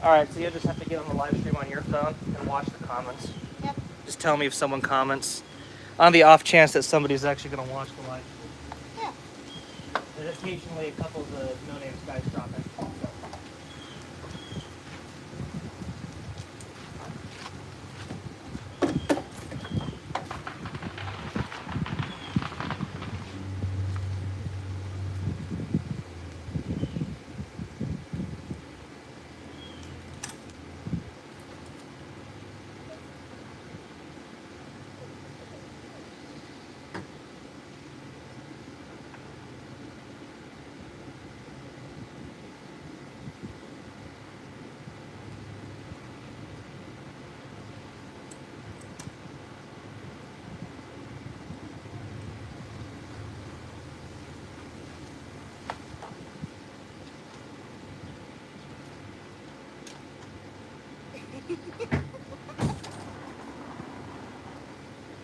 Alright, so you'll just have to get on the live stream on your phone and watch the comments. Yep. Just tell me if someone comments. On the off chance that somebody's actually going to watch the live stream. Yeah. There's occasionally a couple of the no-names guys drop in. So.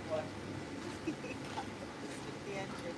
What? The engine.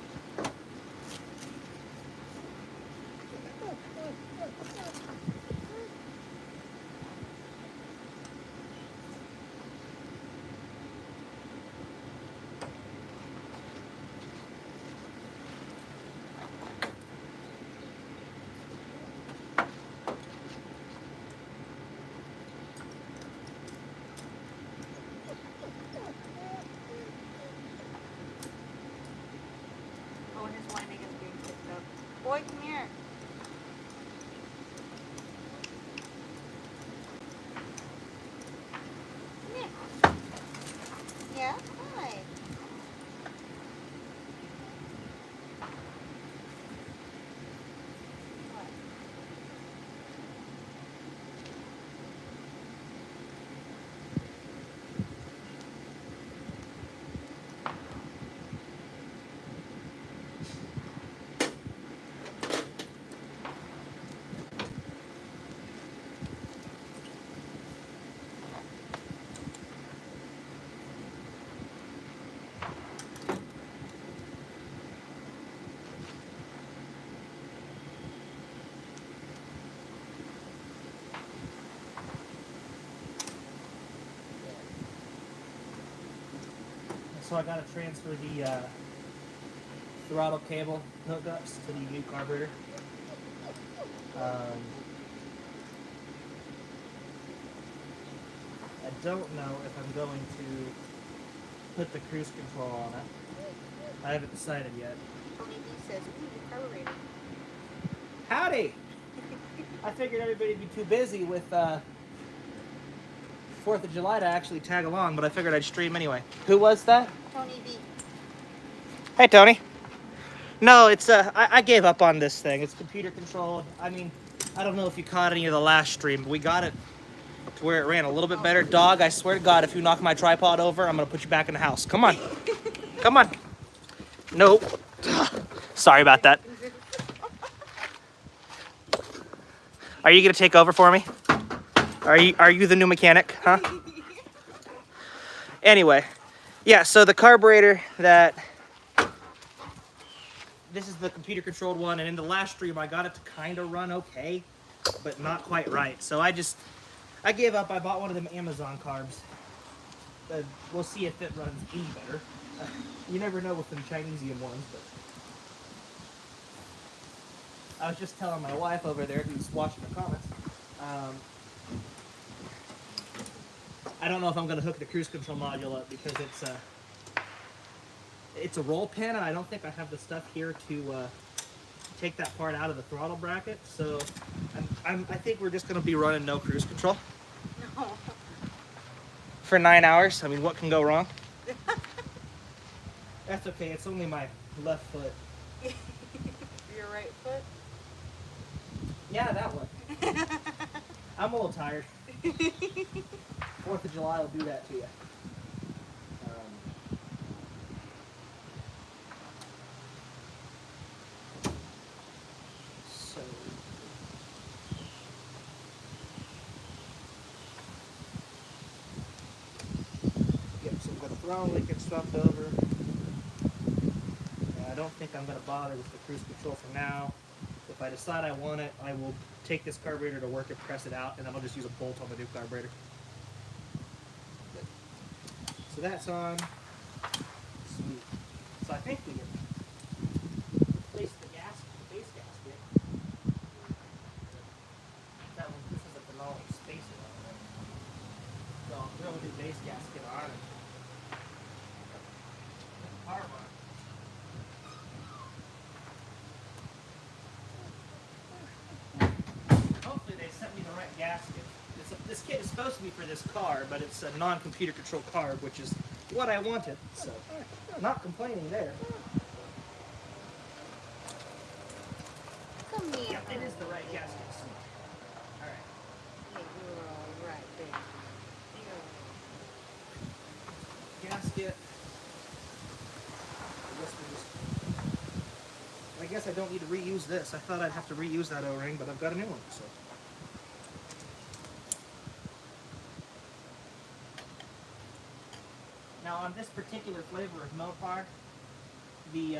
Oh, and his whining is being picked up. Boy, come here. Come here. Yeah? Hi. What? So I got to transfer the throttle cable hookups to the new carburetor. I don't know if I'm going to put the cruise control on it. I haven't decided yet. Tony B says, ooh, the carburetor. Howdy! I figured everybody'd be too busy with 4th of July to actually tag along, but I figured I'd stream anyway. Who was that? Tony B. Hey, Tony. No, it's I gave up on this thing. It's computer controlled. I mean, I don't know if you caught any of the last stream, but we got it to where it ran a little bit better. Dog, I swear to God, if you knock my tripod over, I'm gonna put you back in the house. Come on. Come on. Nope. Sorry about that. Are you gonna take over for me? Are you the new mechanic, huh? Anyway, yeah, so the carburetor that... This is the computer controlled one, and in the last stream I got it to kind of run okay, but not quite right. So I gave up. I bought one of them Amazon carbs. We'll see if it runs any better. You never know with them Chinesian ones, but... I was just telling my wife over there, who's watching the comments, I don't know if I'm going to hook the cruise control module up because it's a roll pin, and I don't think I have the stuff here to take that part out of the throttle bracket. So I think we're just going to be running no cruise control. No. For 9 hours. I mean, what can go wrong? That's okay. It's only my left foot. Your right foot? Yeah, that one. I'm a little tired. 4th of July will do that to you. So... Yep, so we've got the throttle leak swapped over. I don't think I'm going to bother with the cruise control for now. The If I decide I want it, I will take this carburetor to work and press it out, and then I'll just use a bolt on the new carburetor. So that's on. Sweet. So I think we can replace the base gasket. That one, this is a phenol spacer on it. So I'll throw a new base gasket on it. Carb on. Hopefully they sent me the right gasket. This kit is supposed to be for this car, but it's a non-computer controlled carb, which is what I wanted. So, not complaining there. Come here. Yeah, it is the right gasket. All right. Yeah, you're all right, baby. Gasket. I guess I don't need to reuse this. I thought I'd have to reuse that O-ring, but I've got a new one. So. Now on this particular flavor of Mopar, the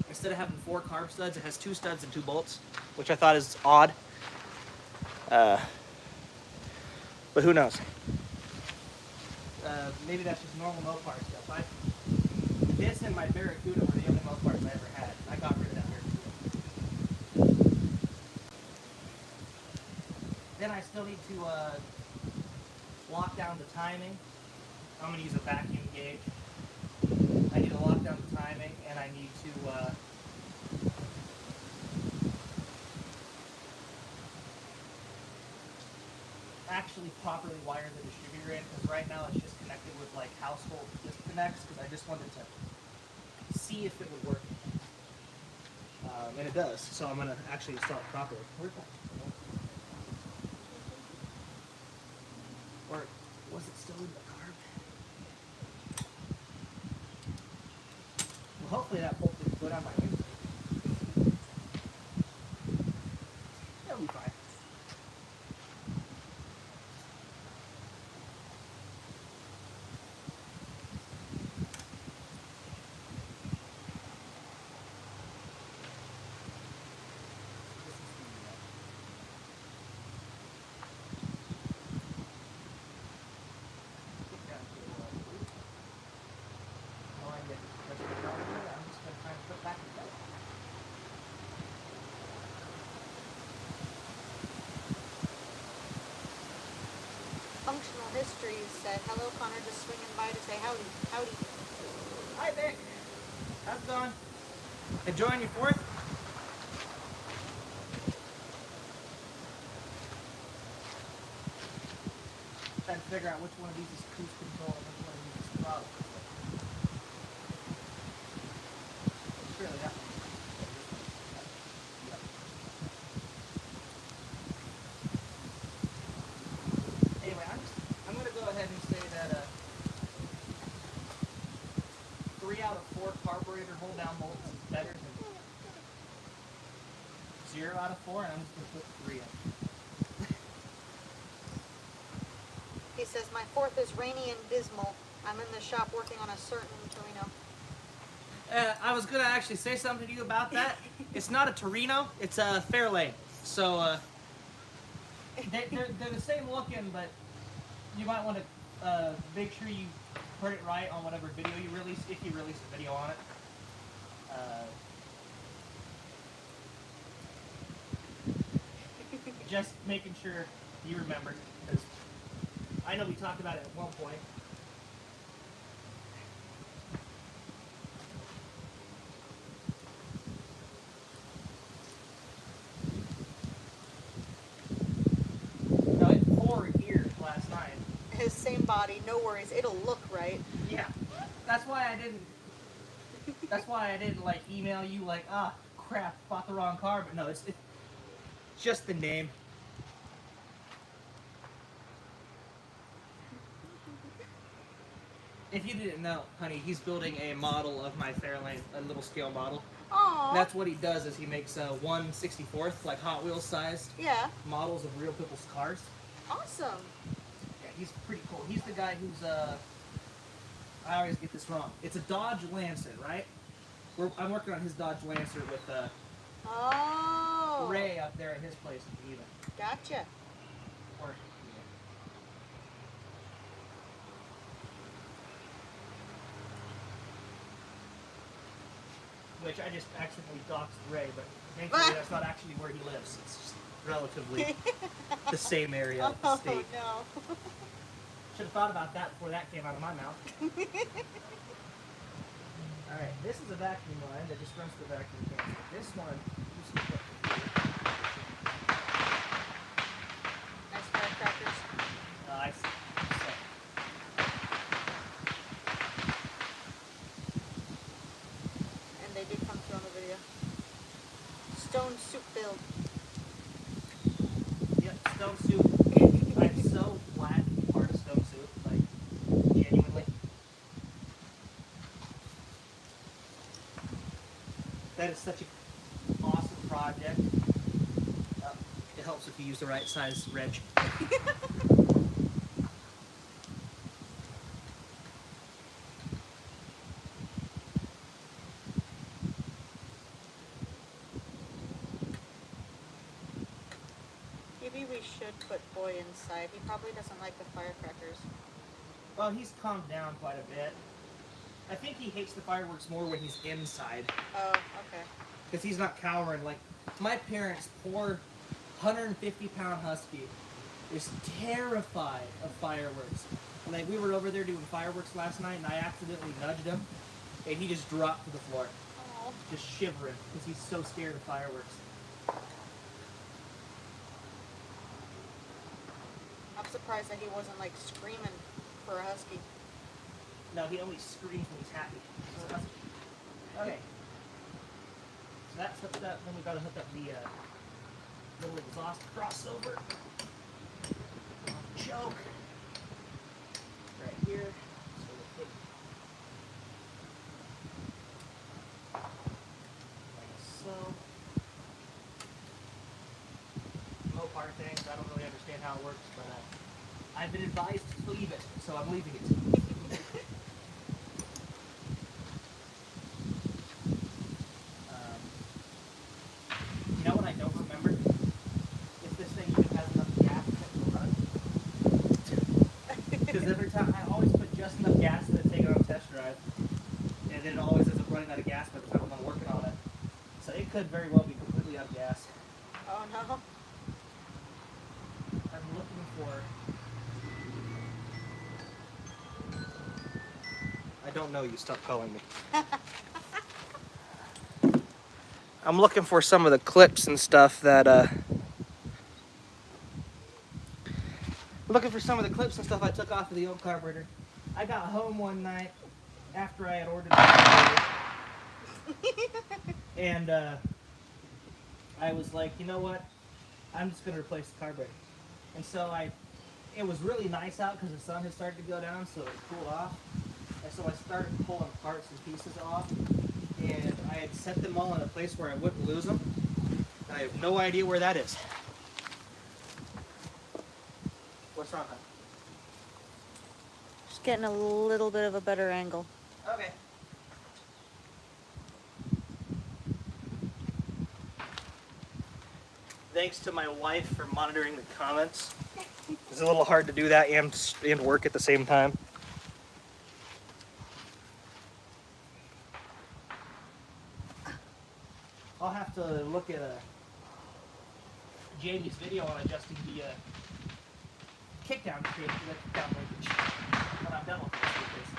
instead of having 4 carb studs, it has 2 studs and 2 bolts, which I thought is odd. But who knows? Maybe that's just normal Mopar stuff. This and my Barracuda were the only Mopars I ever had. I got rid of that Barracuda. Then I still need to lock down the timing. I'm going to use a vacuum gauge. I need to lock down the timing, and I need to actually properly wire the distributor in, because right now it's just connected with like household disconnects, because I just wanted to see if it would work. And it does, so I'm going to actually install it properly. Or was it still in the carb? Well, hopefully that bolt didn't go down my hand. That'll be fine. Functional History said, hello, Connor, just swinging by to say howdy. Howdy. Hi, Vic. How's it going? Enjoying your 4th? Trying to figure out which one of these is cruise control and which one of these is throttle. Surely that one. Anyway, I'm going to go ahead and say that 3 out of 4 carburetor hold down bolts is better than 0 out of 4, and I'm just going to put 3 in. He says, my 4th is rainy and dismal. I'm in the shop working on a certain Torino. I was going to actually say something to you about that. It's not a Torino, it's a Fairlane. So, they're the same looking, but you might want to make sure you put it right on whatever video you release, if you release a video on it. Just making sure you remember, because I know we talked about it at one point. No, it poured here last night. His same body, no worries, it'll look right. Yeah, that's why I didn't. That's why I didn't like email you like, ah, crap, bought the wrong car. But no, it's just the name. If you didn't know, honey, he's building a model of my Fairlane, a little scale model. Aww. That's what he does, is he makes 1/64th, like Hot Wheels sized models of real people's cars. Awesome. Yeah, he's pretty cool. He's the guy who's I always get this wrong. It's a Dodge Lancer, right? I'm working on his Dodge Lancer with Oh. Ray up there at his place in Geneva. Gotcha. Or, which I just accidentally doxed Ray, but thankfully that's not actually where he lives. It's just relatively the same area of the state. Oh, no. Should have thought about that before that came out of my mouth. Alright, this is a vacuum line that just runs to the vacuum canister. This one, used to put Nice firecrackers. I see. So, And they did come through on the video. Stone soup build. yep, stone soup. I'm so glad to be part of stone soup. Like, genuinely. That is such an awesome project. It helps if you use the right size reg. Maybe we should put Boy inside. He probably doesn't like the firecrackers. Well, he's calmed down quite a bit. I think he hates the fireworks more when he's inside. Oh, okay. Because he's not cowering. Like, my parents' poor 150-pound husky is terrified of fireworks. Like, we were over there doing fireworks last night, and I accidentally nudged him, and he just dropped to the floor, Oh. just shivering, because he's so scared of fireworks. I'm surprised that he wasn't like screaming for a husky. No, he only screams when he's happy. He's a husky. Okay. So that's hooked up. Then we gotta hook up the little exhaust crossover. Choke. Right here. So we'll take like so. Mopar things. I don't really understand how it works, but I've been advised to leave it, so I'm leaving it. You know what I don't remember? If this thing even has enough gas to run. Because every time, I always put just enough gas to take it on a test drive. And then it always ends up running out of gas by the time I'm working on it. So it could very well be completely out of gas. Oh no. I'm looking for... I don't know you, stop calling me. I'm looking for some of the clips and stuff that, looking for some of the clips and stuff I took off of the old carburetor. I got home one night after I had ordered the carburetor. And, I was like, you know what? I'm just going to replace the carburetor. And so it was really nice out because the sun had started to go down, so it cooled off. And so I started pulling parts and pieces off. And I had set them all in a place where I wouldn't lose them. And I have no idea where that is. What's wrong, hon? Just getting a little bit of a better angle. Okay. Thanks to my wife for monitoring the comments. It's a little hard to do that and work at the same time. I'll have to look at Jamie's video on adjusting the kickdown linkage when I'm done with this.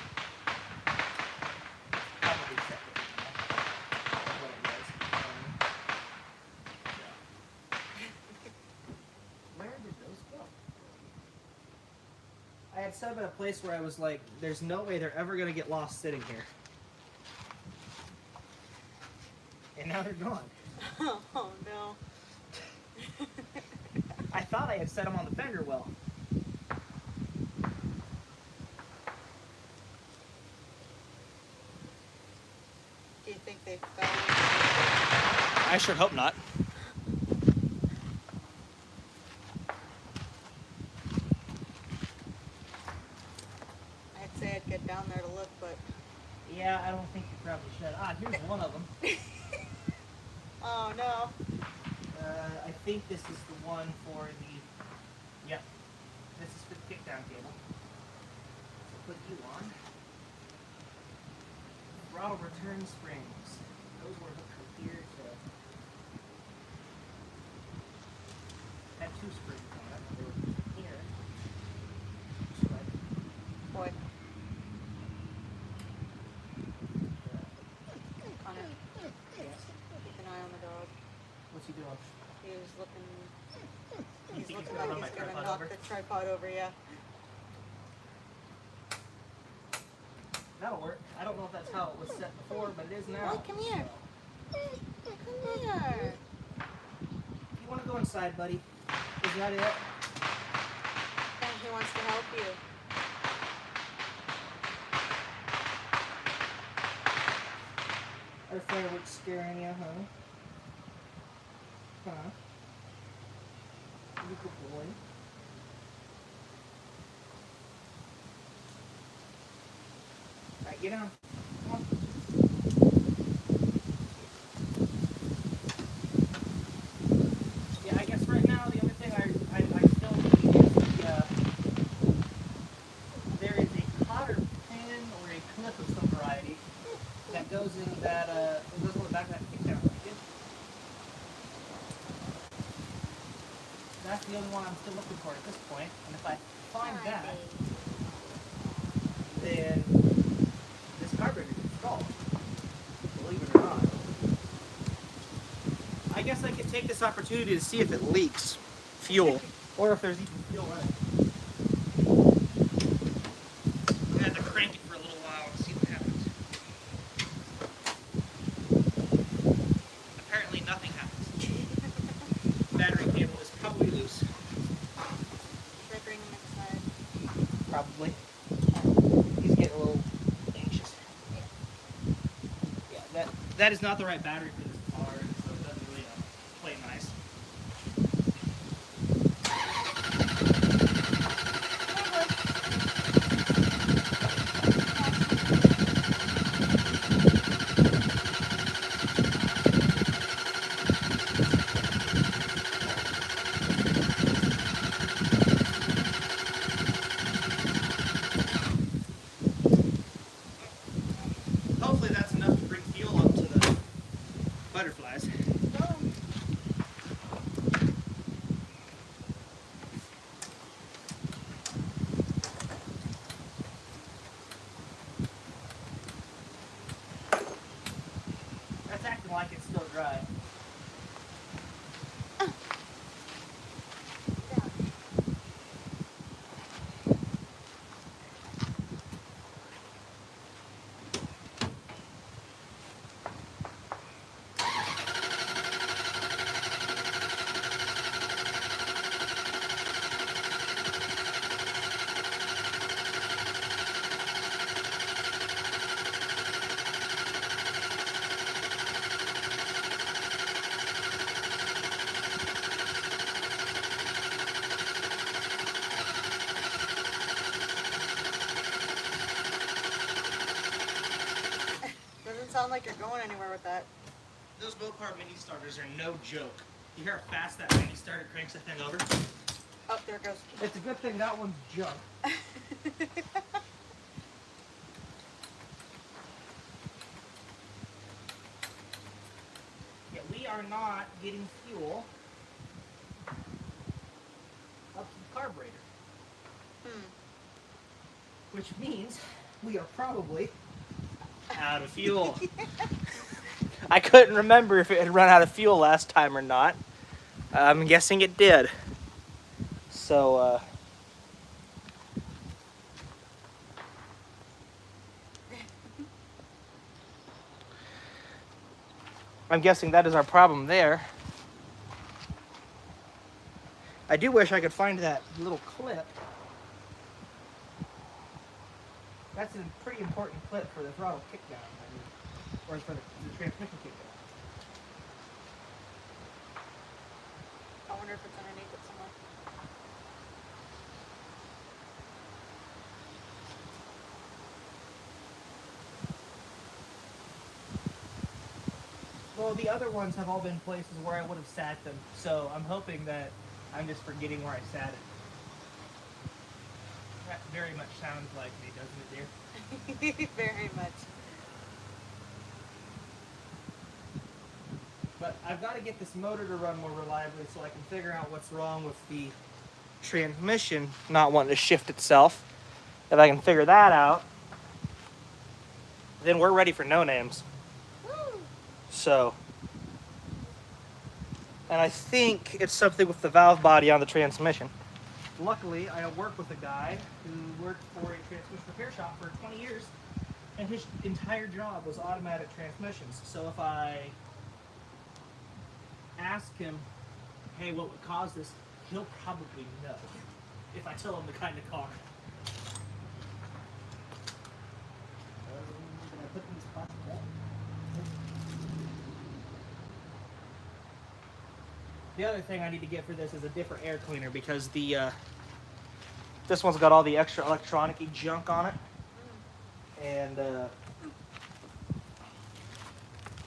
Probably separate. What it was. Where did those go? I had set up at a place where I was like, there's no way they're ever going to get lost sitting here. And now they're gone. Oh no. I thought I had set them on the fender well. Do you think they fell? I sure hope not. I'd say I'd get down there to look, but Yeah, I don't think you probably should. Ah, here's one of them. Oh no. I think this is the one for the, yep, this is for the kickdown cable. So put you on. Throttle return springs. Those were hooked from here to, had two springs on it. They were here. Boy. Connor, Yes. keep an eye on the dog. What's he doing? He's looking. You He's think looking gonna like run my he's gonna tripod knock over? the tripod over. Yeah. That'll work. I don't know if that's how it was set before, but it is now. Boy, come here. So. Come here. You want to go inside, buddy? Is that it? And he wants to help you. Are fireworks scaring you, huh? Huh? You good boy. Alright, get down. Come on. Yeah, I guess right now the only thing I still need is the, there is a cotter pin or a clip of some variety that goes in that, it goes on the back of that kickdown blanket. That's the only one I'm still looking for at this point, and if I find Hi, that, babe. then this carburetor is installed, believe it or not. I guess I could take this opportunity to see if it leaks fuel, or if there's even fuel in it. I had to crank it for a little while and see what happens. Apparently nothing happens. Battery cable is probably loose. Should I bring him inside? Probably. He's getting a little anxious. Yeah, that is not the right battery for this car, so it doesn't really play nice. Hopefully that's enough to bring fuel up to the butterflies. Go. That's acting like it's still dry. Down. Doesn't sound like you're going anywhere with that. Those Mopar mini starters are no joke. You hear how fast that mini starter cranks that thing over? Oh, there it goes. It's a good thing that one's junk. Yeah, we are not getting fuel up to the carburetor, which means we are probably out of fuel. I couldn't remember if it had run out of fuel last time or not. I'm guessing it did. So, I'm guessing that is our problem there. I do wish I could find that little clip. That's a pretty important clip for the throttle kickdown, or for the transmission kickdown. I wonder if it's underneath it somewhere. Well, No, the other ones have all been places where I would have sat them. So I'm hoping that I'm just forgetting where I sat it. That very much sounds like me, doesn't it, dear? Very much. But I've got to get this motor to run more reliably so I can figure out what's wrong with the transmission not wanting to shift itself. If I can figure that out, then we're ready for no names. Woo! So, and I think it's something with the valve body on the transmission. Luckily, I work with a guy who worked for a transmission repair shop for 20 years, and his entire job was automatic transmissions. So if I ask him, hey, what would cause this, he'll probably know if I tell him the kind of car. Can I put these plastic back? The other thing I need to get for this is a different air cleaner because the this one's got all the extra electronic-y junk on it, and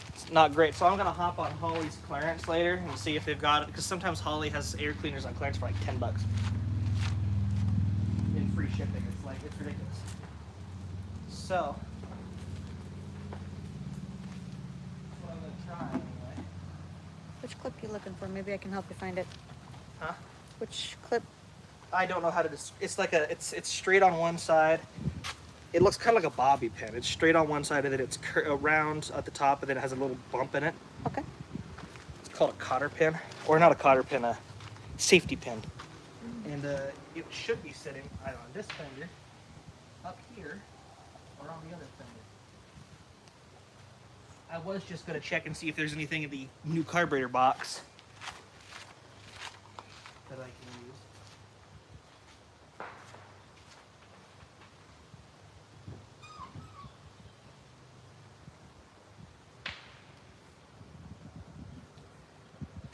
it's not great. So I'm gonna hop on Holly's clearance later and see if they've got it, because sometimes Holly has air cleaners on clearance for like $10 in free shipping. It's ridiculous. So that's what I'm gonna try anyway. Which clip you looking for? Maybe I can help you find it. Huh? Which clip? I don't know how to. It's like it's straight on one side. It looks kind of like a bobby pin. It's straight on one side, and then it's round at the top, and then it has a little bump in it. Okay. It's called a cotter pin, or not a cotter pin, a safety pin. And it should be sitting either on this fender, up here, or on the other fender. I was just gonna check and see if there's anything in the new carburetor box that I can use.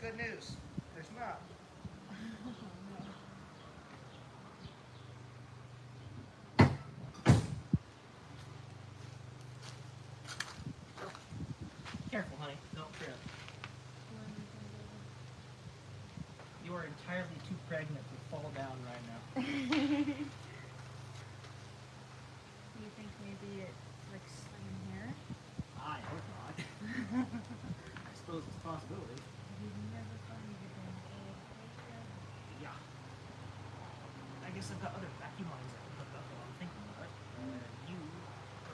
Good news, there's not. Careful, honey, don't trip. You are entirely too pregnant to fall down right now. You think maybe it flicks in here? I hope not. I suppose it's a possibility. Yeah. I guess I've got other vacuum lines I can hook up while I'm thinking about it. You go.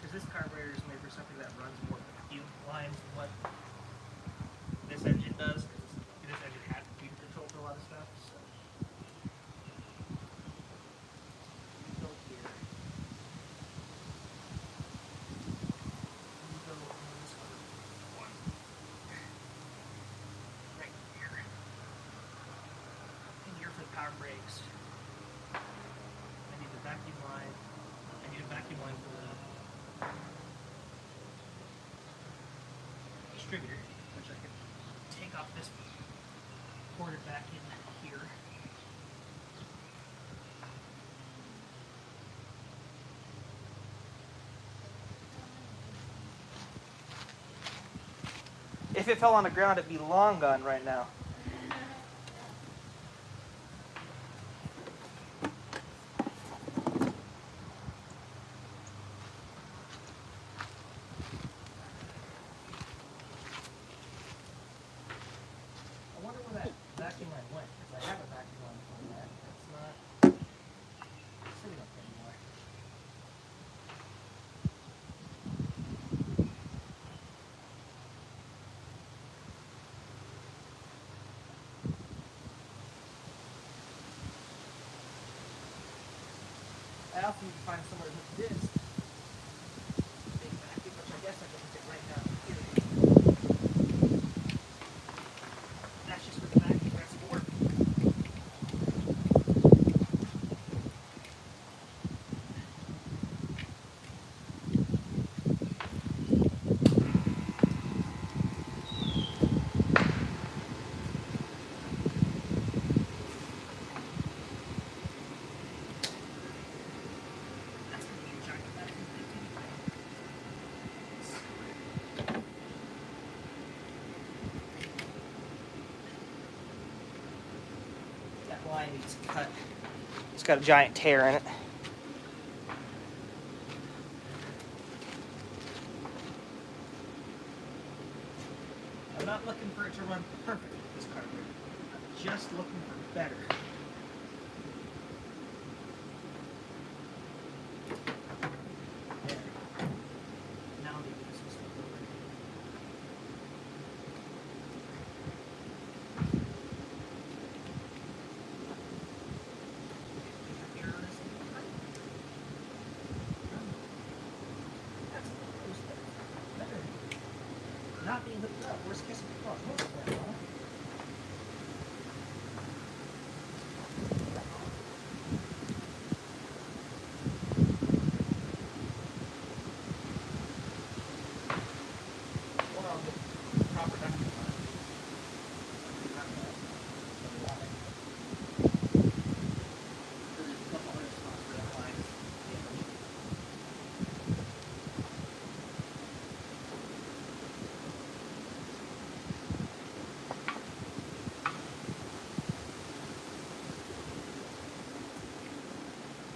Because this carburetor is made for something that runs more vacuum lines than what this engine does. Because this engine had computer control for a lot of stuff. So. Go here. You go on this other one. Right here. And here for the power brakes. I need the vacuum line. I need a vacuum line for the distributor, which I can take off this, port it back in here. If it fell on the ground, it'd be long gone right now. I wonder where that vacuum line went, because I have a vacuum line from that. It's not sitting up there anymore. I also need to find somewhere to hook this big vacuum, which I guess I can hook it right down here. That's just for the vacuum transport. line needs cut. It's got a giant tear in it. I'm not looking for it to run perfect with this carburetor. I'm just looking for better. There. Now maybe this will start working. That's better. Not being hooked up. Worst case across. Most of that, huh? Or I'll get proper ducting on it. Not bad. Why? Because there's a couple other spots where that line is damaged.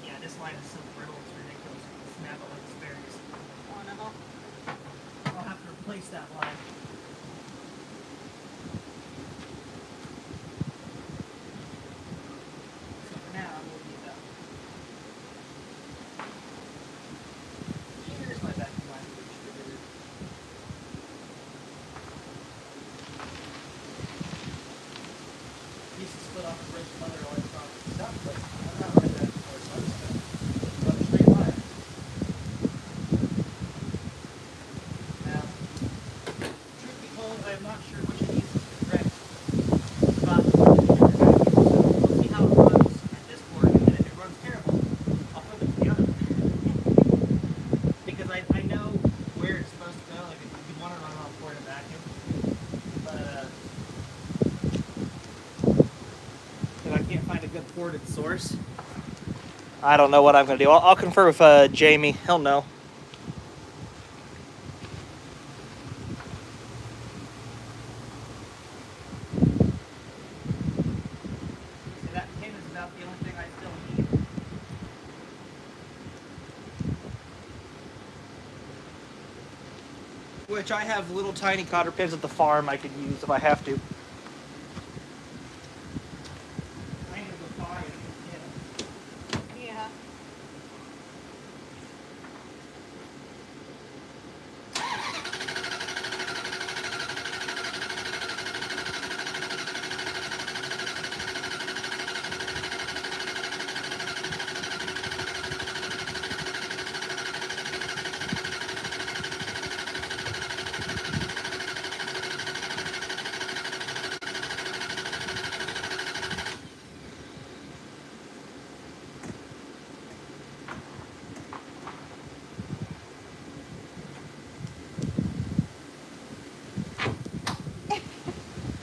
Yeah, this line is so brittle, it's ridiculous. You can snap it like asparagus. Oh no. I'll have to replace that line. So for now, we'll leave that. Here's my vacuum line distributor. Piece is split off the bridge from other electronic stuff, but I'm not running that before, so I'm just gonna run a straight line. Now, truth be told, I am not sure which of these is the correct spot to put it in your vacuum, so we'll see how it runs at this port, and then if it runs terrible, I'll flip it to the other one. Because I know where it's supposed to go, like if you want to run on port and vacuum, but if I can't find a good ported source, I don't know what I'm going to do. I'll confer with Jamie. He'll know. See, that pin is about the only thing I still need. Which I have little tiny cotter pins at the farm I could use if I have to. I need to go buy it and get it. Yeah.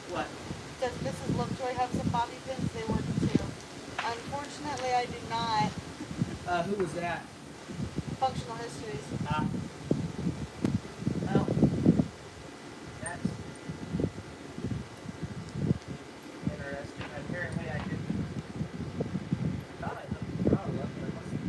What? Does Mrs. Lovejoy have some bobby pins? They work too. Unfortunately, I do not. Who was that? Functional histories. Well, that's interesting. Apparently I didn't. I thought I looked the throttle up, but I must have.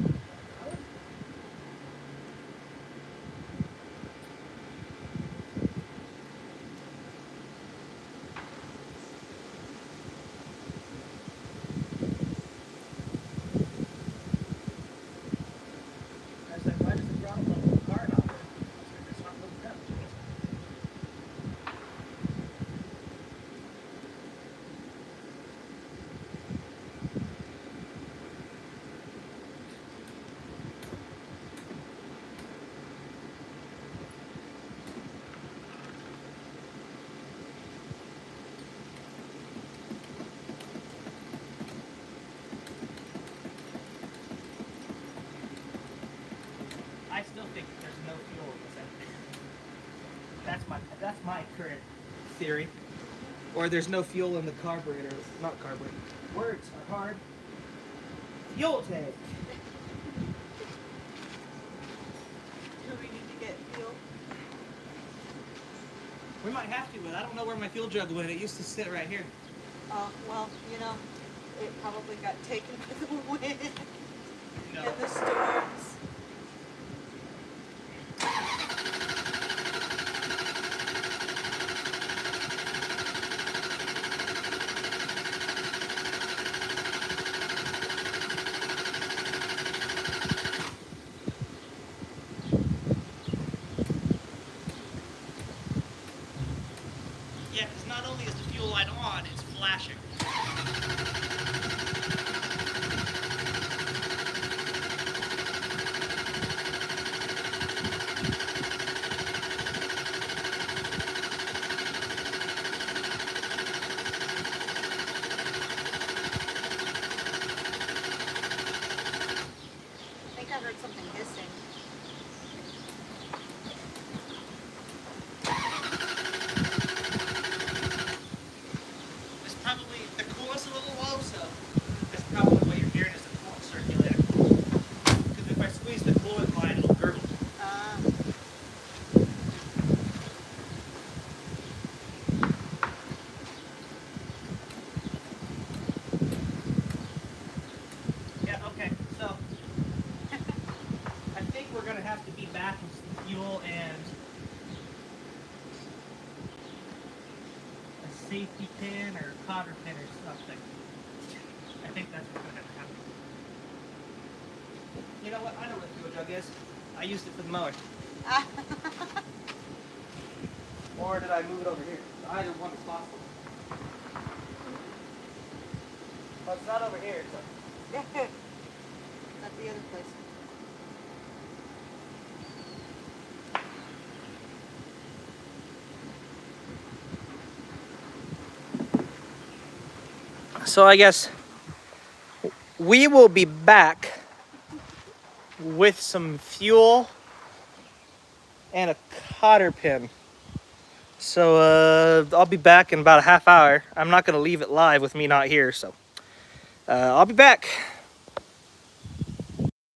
I was like, why does the throttle level of the car not work? It's not looking up. I still think there's no fuel in this engine. That's my current theory. Or there's no fuel in the carburetor. Not carburetor. Words are hard. Fuel tank. Do we need to get fuel? We might have to, but I don't know where my fuel jug went. It used to sit right here. Oh, well, you know, it probably got taken by the wind No. and the storms. Yeah, because not only is the fuel light on, it's flashing. I think I heard something hissing. It's probably, the coolant's a little low, so that's probably what you're hearing is the coolant circulating. Because if I squeeze the coolant line, it'll gurgle. Yeah, okay, so I think we're going to have to be back with some fuel and a safety pin or cotter pin or something. I think that's what's going to have to happen. You know what? I know where the fuel jug is. I used it for the mower. Or did I move it over here? Either one is possible. Well, it's not over here, so. At the other place. So I guess we will be back with some fuel and a cotter pin. So I'll be back in about a half hour. I'm not going to leave it live with me not here, so I'll be back.